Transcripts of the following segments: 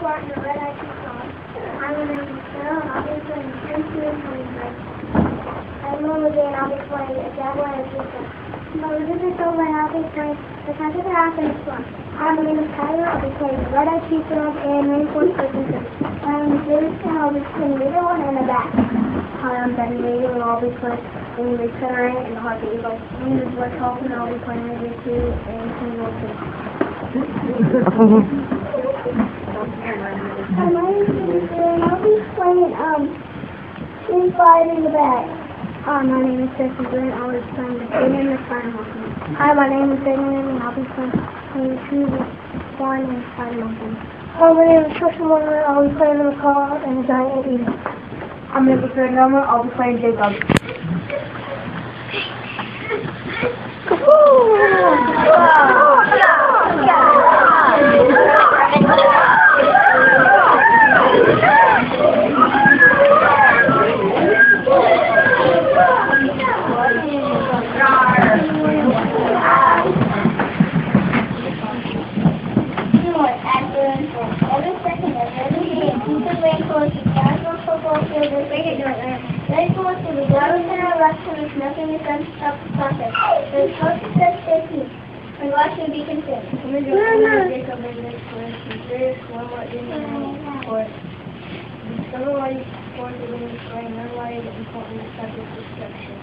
Washburn and the Red Eye Tucson. I'm an Sarah and I'll be playing Tennessee and Hummingbird. I'm Mama Jane and I'll be playing a Jaguar and a Pizza. My visitors over and I'll be playing the Country of the House and the Swan. I'm Amanda Tyler, I'll be playing the Red Eye Tucson and Rainforest Christmas. I'm David and I'll be playing the other one in the back. Hi, I'm Benny Reed and I'll be playing the Centering and the Harvey Eagle. My name is Rick Holton and I'll be playing Radio 2 and King World 2. Hi, my name is Jennifer, and I'll be playing Team 5 in the back. Hi, my name is Jesse Grant, I'll be playing the King and the Spider-Monkey. Hi, my name is Benjamin, and I'll be playing the 2, 1, and Spider-Monkey. Hi, my name is Tristan Warner, I'll be playing the Macaw and the Giant Eagle. I'm Nicholas Noma, I'll be playing J-Bug. Every second of every game, the Rainforest is casual football field with big ignorant. Rainforest is a global center of excellence, nothing is done to stop the process. There is no success safety, and why should be concerned? Jacob is this course, and serious one more in the course. Otherwise, sports are being destroyed, and otherwise it's important to subject destruction.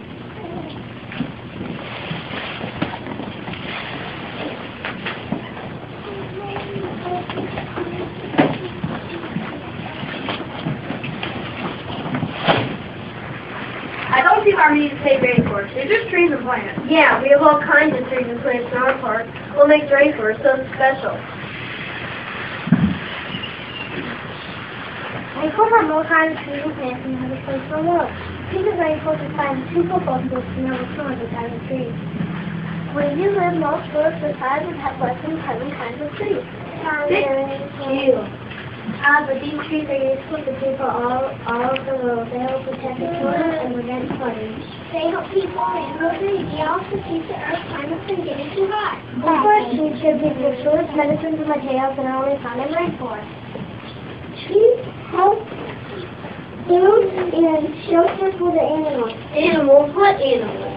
I don't see why we need to say rainforest. They're just trees and plants. Yeah, we have all kinds of trees and plants in our park. What makes Rainforest so special? Rainforest have more kinds of trees and plants than any other place in the world. Think of Rainforest as finding 2 football fields and over 200 kinds of trees. Where you live, most forests or size would have less than 7 kinds of trees. But these trees are useful to people all over the world. They help protect the soil and prevent flooding. They help people and groceries. They also keep the earth climate from getting too hot. The forest trees should be the shortest medicines and materials that are only found in rainforests. Trees help food and shelter for the animals. Animals? What animals?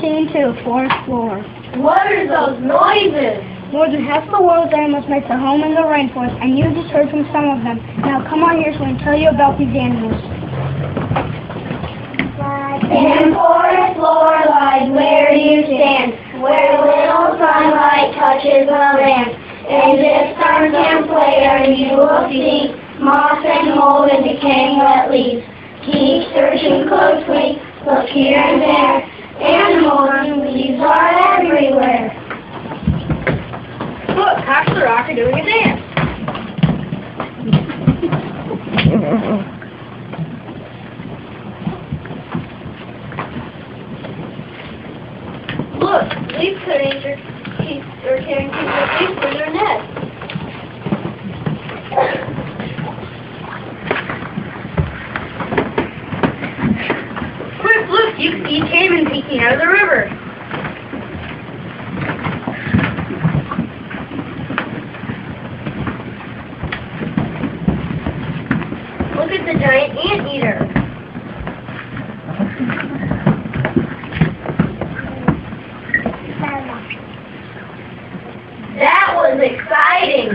Scene 2, fourth floor. What are those noises? More than half the world's animals make their home in the rainforest, and you just heard from some of them. Now come on here so I can tell you about these animals. In forest floor lies where you stand, where little sunlight touches the land. And if stars can play, and you will see moss and mold and decaying wet leaves. Keep searching closely, look here and there. Animals and leaves are everywhere. Look, Cox the Rock are doing a dance. Look, leaf cuttings are carrying people leaves for their nest. Quick, look, you can see caiman peeking out of the river. Look at the giant anteater. That was exciting.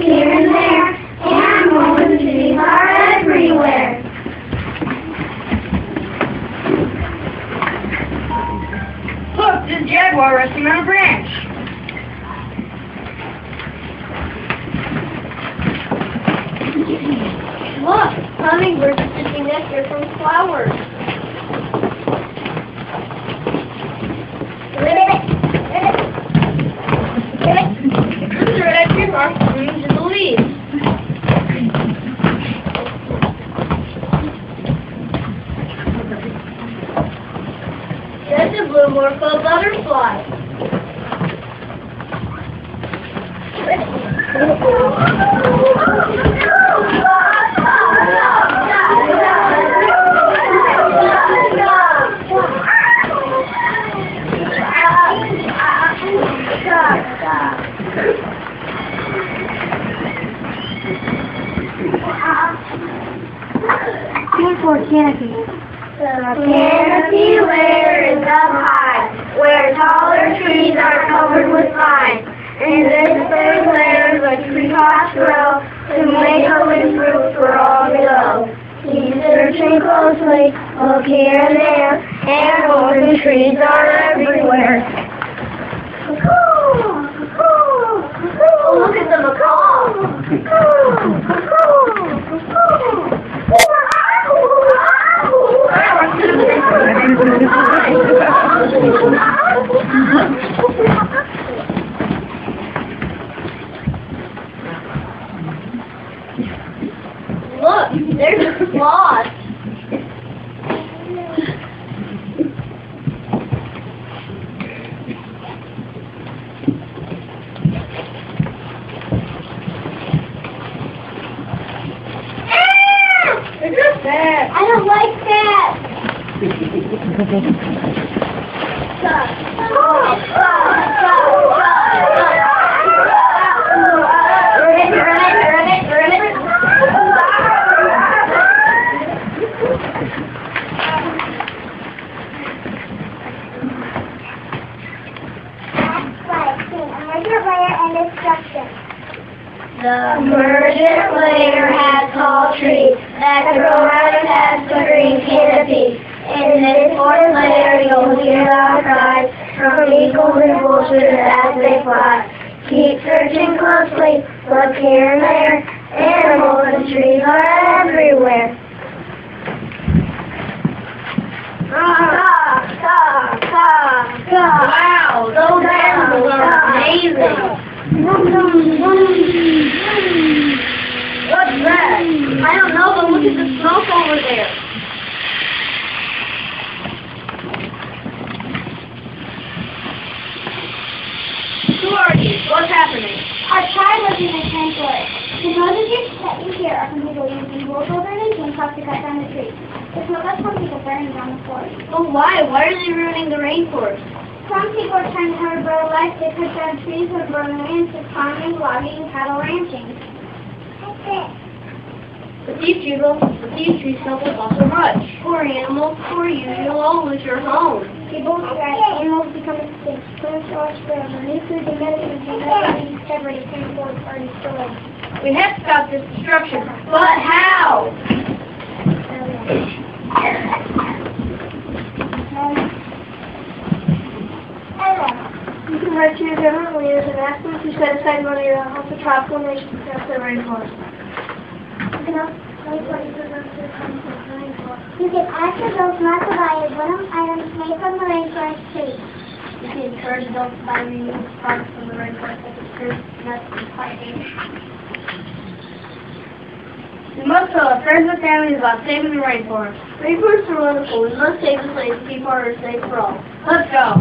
here and there. Animals and trees are everywhere. Look, there's a jaguar resting on a branch. Look, hummingbirds are sitting nectar from flowers. There's a red tree bark blooms in the leaves. There's a blue morpho butterfly. Canopy. The canopy layer is up high, where taller trees are covered with vines. In this third layer, the tree tops grow to make a rich fruit for all below. Keep searching closely, look here and there, animals and trees are everywhere. Look at the macaw! Look, there's a sloth. They're just bad. I don't like that. The emergent layer has tall trees that grow right past the green canopy. In this fourth layer, you'll hear loud cries from eagles and vultures as they fly. Keep searching closely, look here and there. Animals and trees are everywhere. Wow, those animals are amazing. What's that? I don't know, but look at the smoke over there. Who are you? What's happening? Our tribe lives in the rainforest. The noises that you hear are from people using bulldozer and chainsaws to cut down the trees. The smoke is from people burning down the forest. Oh, why? Why are they ruining the rainforest? Some people are trying to have a better life. They cut down trees and burn lands for farming, logging, and cattle ranching. That's it. But these trees don't cost so much. Poor animals, poor you, you'll all lose your home. People threat, animals become extinct. Plants are spread. New foods and medicines will never be discovered if rainforests are destroyed. We have to stop this destruction. But how? You can write to your government leaders and ask them to set aside money to help the tropical nations protect their rainforest. You can ask adults not to buy wooden items made from the rainforest trees. You can encourage adults to buy renewable products from the rainforest, such as fruit, nuts, and piping. We must tell our friends and families about saving the rainforest. Rainforests are wonderful. We must save the place to keep our earth safe for all. Let's go.